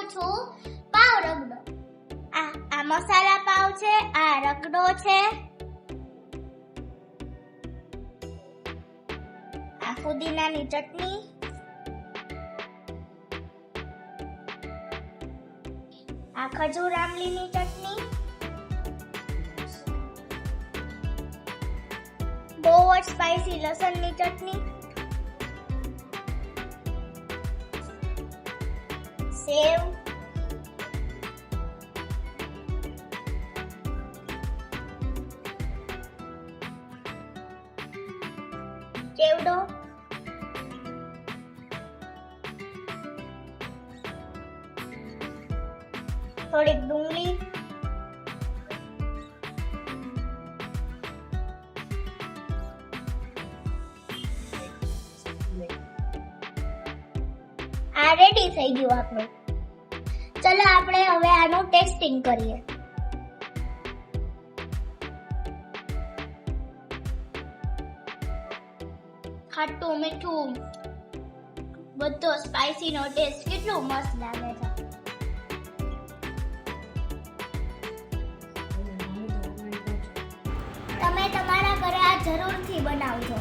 બનાવું છું પાવ રગડો. આ મસાલા પાવ છે, આ રગડો છે, આ ફુદીનાની ચટણી, આ ખજૂર આમલીની ચટણી, બહુ જ સ્પાઈસી લસણની ચટણી, સેવ, ચેવડો, થોડીક ડુંગળી, આ રેડી થઈ ગયું આપણું. ચલો આપણે હવે આનું ટેસ્ટિંગ કરીએ. ખાટું મીઠું બધો સ્પાઈસી નો ટેસ્ટ કેટલો મસ્ત લાગે છે. તમે તમારા ઘરે આ જરૂરથી બનાવજો.